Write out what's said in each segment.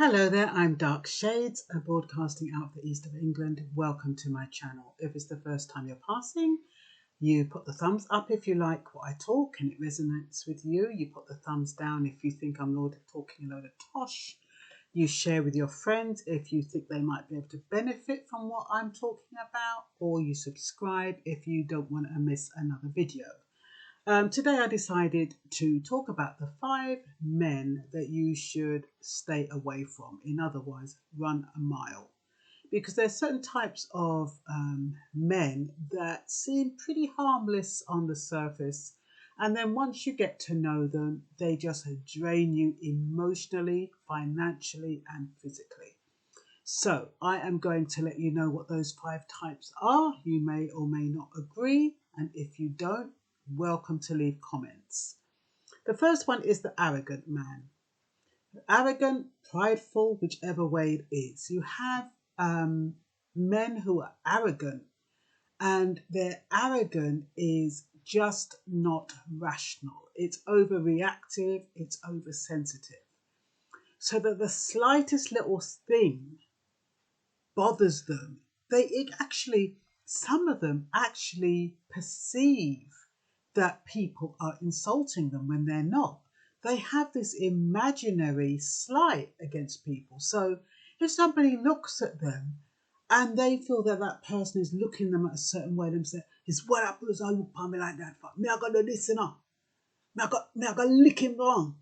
Hello there, I'm Dark Shades, broadcasting out of the east of England. Welcome to my channel. If it's the first time you're passing, you put the thumbs up if you like what I talk and it resonates with you. You put the thumbs down if you think I'm talking a load of tosh. You share with your friends if you think they might be able to benefit from what I'm talking about, or you subscribe if you don't want to miss another video. Today I decided to talk about the 5 men that you should stay away from. In other words, run a mile. Because there's certain types of men that seem pretty harmless on the surface. And then once you get to know them, they just drain you emotionally, financially, and physically. So I am going to let you know what those 5 types are. You may or may not agree. And if you don't, welcome to leave comments. The first one is the arrogant man. Arrogant, prideful, whichever way it is. You have men who are arrogant, and their arrogance is just not rational. It's overreactive, it's oversensitive. So that the slightest little thing bothers them. Some of them actually perceive that people are insulting them when they're not. They have this imaginary slight against people. So if somebody looks at them and they feel that that person is looking them at a certain way, them say, "It's what happens I look at me like that for? Me I got to listen up. Me I got to lick him wrong."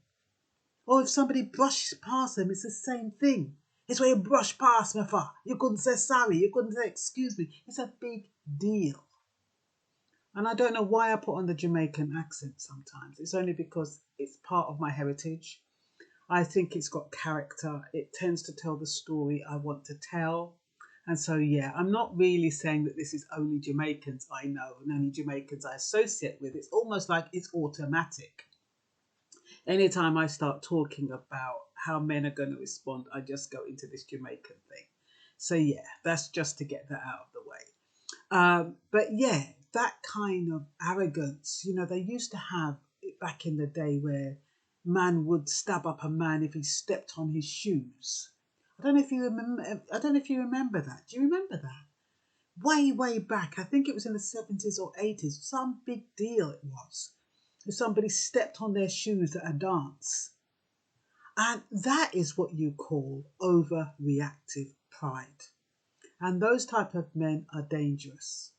Or if somebody brushes past them, it's the same thing. It's where you brush past me for. You couldn't say sorry. You couldn't say excuse me. It's a big deal. And I don't know why I put on the Jamaican accent sometimes. It's only because it's part of my heritage. I think it's got character. It tends to tell the story I want to tell. And so, yeah, I'm not really saying that this is only Jamaicans I know and only Jamaicans I associate with. It's almost like it's automatic. Anytime I start talking about how men are going to respond, I just go into this Jamaican thing. So, yeah, that's just to get that out of the way. But, yeah, that kind of arrogance, you know, they used to have it back in the day where man would stab up a man if he stepped on his shoes. I don't know if you remember that. Do you remember that? Way back. I think it was in the 70s or 80s. Some big deal it was. If somebody stepped on their shoes at a dance. And that is what you call overreactive pride. And those type of men are dangerous.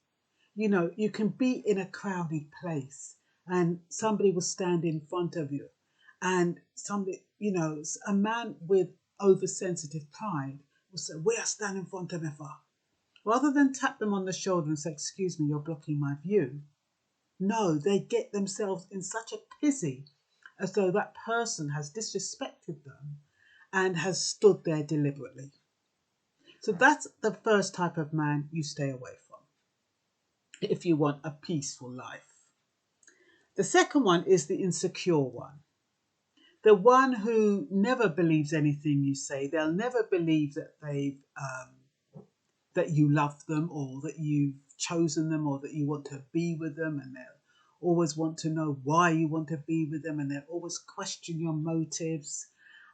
You know, you can be in a crowded place and somebody will stand in front of you and somebody, you know, a man with oversensitive pride will say, "Where are standing in front of me for?" Rather than tap them on the shoulder and say, "Excuse me, you're blocking my view." No, they get themselves in such a pizzy as though that person has disrespected them and has stood there deliberately. So that's the first type of man you stay away from if you want a peaceful life. The second one is the insecure one. The one who never believes anything you say. They'll never believe that that you love them or that you've chosen them or that you want to be with them, and they'll always want to know why you want to be with them, and they'll always question your motives.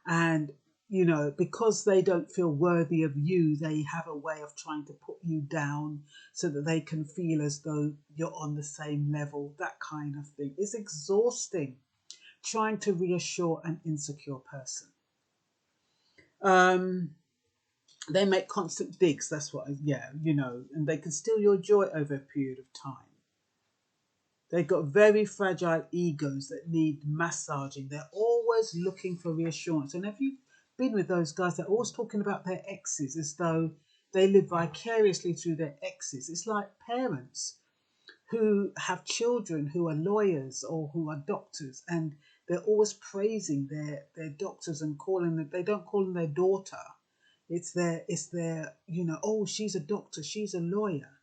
And you know, because they don't feel worthy of you, they have a way of trying to put you down so that they can feel as though you're on the same level. That kind of thing. It's exhausting trying to reassure an insecure person. They make constant digs. That's what, yeah, you know, and they can steal your joy over a period of time. They've got very fragile egos that need massaging. They're always looking for reassurance. And if you've been with those guys, they're always talking about their exes as though they live vicariously through their exes. It's like parents who have children who are lawyers or who are doctors, and they're always praising their doctors and calling them, they don't call them their daughter. It's their, you know, "Oh, she's a doctor, she's a lawyer."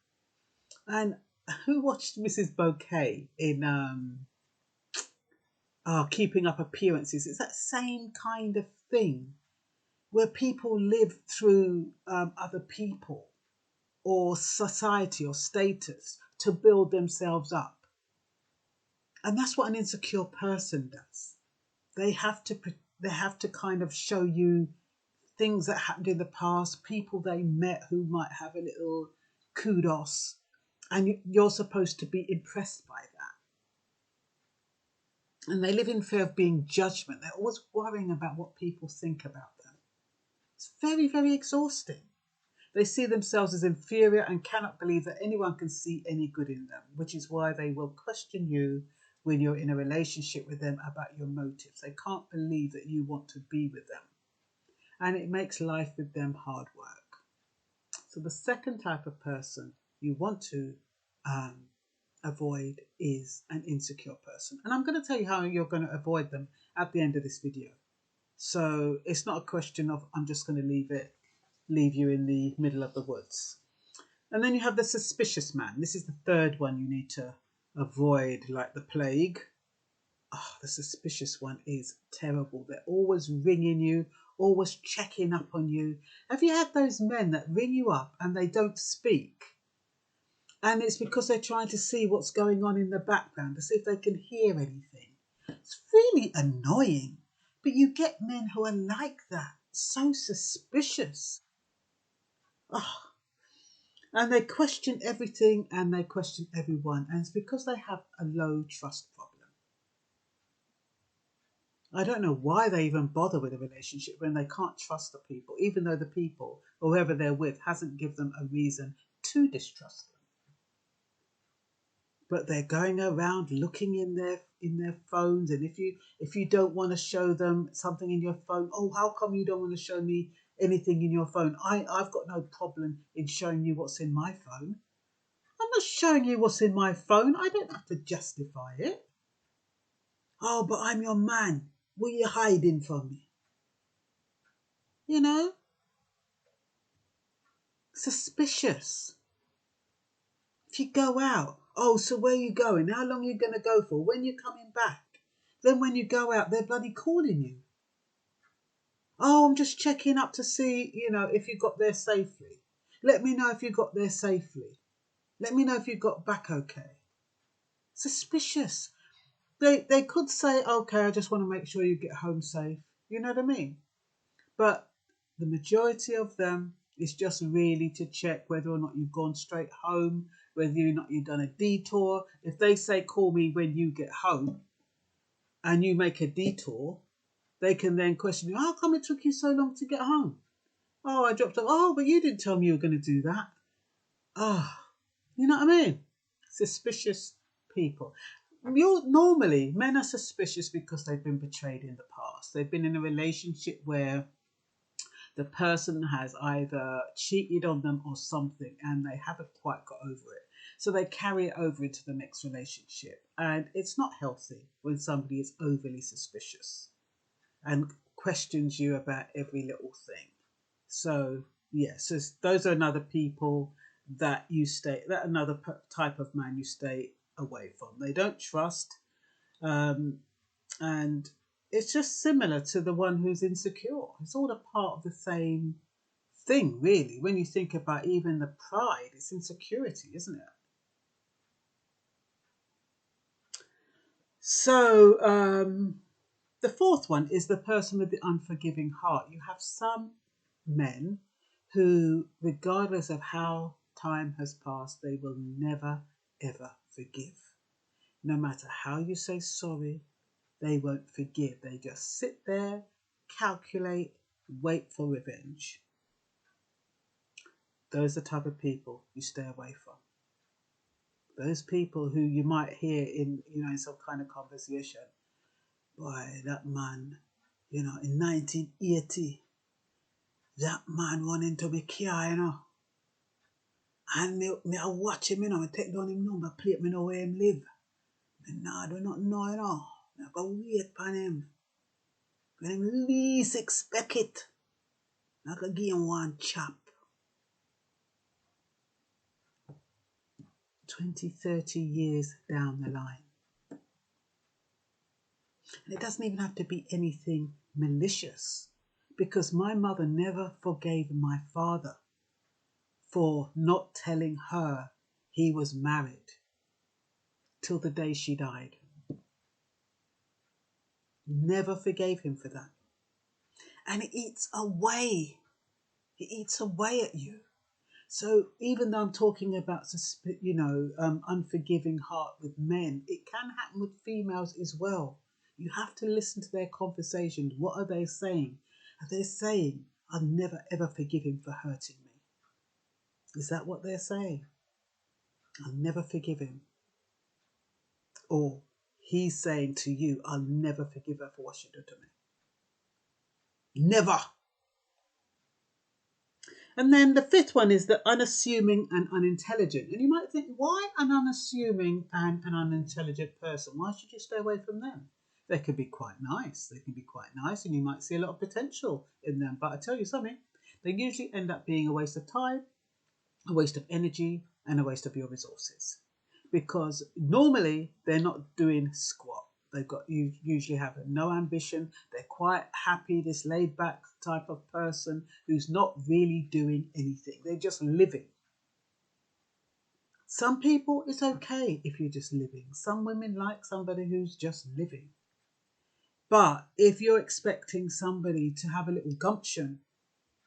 And who watched Mrs. Bouquet in Keeping Up Appearances? It's that same kind of thing where people live through other people or society or status to build themselves up. And that's what an insecure person does. They have to kind of show you things that happened in the past, people they met who might have a little kudos, and you're supposed to be impressed by that. And they live in fear of being judgment. They're always worrying about what people think about them. It's very, very exhausting. They see themselves as inferior and cannot believe that anyone can see any good in them, which is why they will question you when you're in a relationship with them about your motives. They can't believe that you want to be with them. And it makes life with them hard work. So the second type of person you want to avoid is an insecure person. And I'm going to tell you how you're going to avoid them at the end of this video. So it's not a question of I'm just going to leave you in the middle of the woods. And then you have the suspicious man. This is the third one you need to avoid like the plague. Oh, the suspicious one is terrible. They're always ringing you, always checking up on you. Have you had those men that ring you up and they don't speak? And it's because they're trying to see what's going on in the background, to see if they can hear anything. It's really annoying. But you get men who are like that, so suspicious. Oh. And they question everything and they question everyone. And it's because they have a low trust problem. I don't know why they even bother with a relationship when they can't trust the people, even though the people, whoever they're with, hasn't given them a reason to distrust them. But they're going around looking in their phones, and if you don't want to show them something in your phone, oh, how come you don't want to show me anything in your phone? I've got no problem in showing you what's in my phone. I'm not showing you what's in my phone. I don't have to justify it. Oh, but I'm your man. What are you hiding from me? You know? Suspicious. If you go out, oh, so where are you going? How long are you going to go for? When you coming back? Then when you go out, they're bloody calling you. Oh, I'm just checking up to see, if you got there safely. Let me know if you got there safely. Let me know if you got back okay. Suspicious. They could say, okay, I just want to make sure you get home safe. You know what I mean? But the majority of them is just really to check whether or not you've gone straight home, whether or not you've done a detour. If they say, call me when you get home, and you make a detour, they can then question you, how come it took you so long to get home? Oh, I dropped off. Oh, but you didn't tell me you were going to do that. Ah, you know what I mean? Suspicious people. Normally, men are suspicious because they've been betrayed in the past. They've been in a relationship where the person has either cheated on them or something, and they haven't quite got over it. So they carry it over into the next relationship. And it's not healthy when somebody is overly suspicious and questions you about every little thing. So, yes, so those are another people that another type of man you stay away from. They don't trust, and it's just similar to the one who's insecure. It's all a part of the same thing, really. When you think about even the pride, it's insecurity, isn't it? So the fourth one is the person with the unforgiving heart. You have some men who, regardless of how time has passed, they will never, ever forgive. No matter how you say sorry, they won't forgive. They just sit there, calculate, wait for revenge. Those are the type of people you stay away from. Those people who you might hear in some kind of conversation. Boy, that man, in 1980, that man run into me car, and me I watch him, me take down him number plate, me know where him live. Me nah do not know, Me go wait for him. When him least expect it, I could give him one chop. 20, 30 years down the line. And it doesn't even have to be anything malicious, because my mother never forgave my father for not telling her he was married till the day she died. Never forgave him for that. and it eats away. It eats away at you. So even though I'm talking about, unforgiving heart with men, it can happen with females as well. You have to listen to their conversations. What are they saying? Are they saying, I'll never ever forgive him for hurting me? Is that what they're saying? I'll never forgive him. Or he's saying to you, I'll never forgive her for what she did to me. Never. And then the fifth one is the unassuming and unintelligent. And you might think, why an unassuming and an unintelligent person? Why should you stay away from them? They can be quite nice. They can be quite nice, and you might see a lot of potential in them. But I tell you something, they usually end up being a waste of time, a waste of energy, and a waste of your resources. Because normally they're not doing squat. They've got, you usually have no ambition. They're quite happy, this laid back type of person who's not really doing anything. They're just living. Some people, it's okay if you're just living. Some women like somebody who's just living. But if you're expecting somebody to have a little gumption,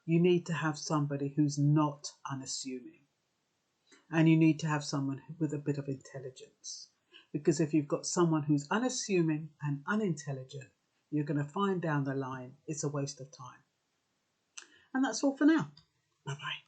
you need to have somebody who's not unassuming. And you need to have someone with a bit of intelligence. Because if you've got someone who's unassuming and unintelligent, you're going to find down the line it's a waste of time. And that's all for now. Bye-bye.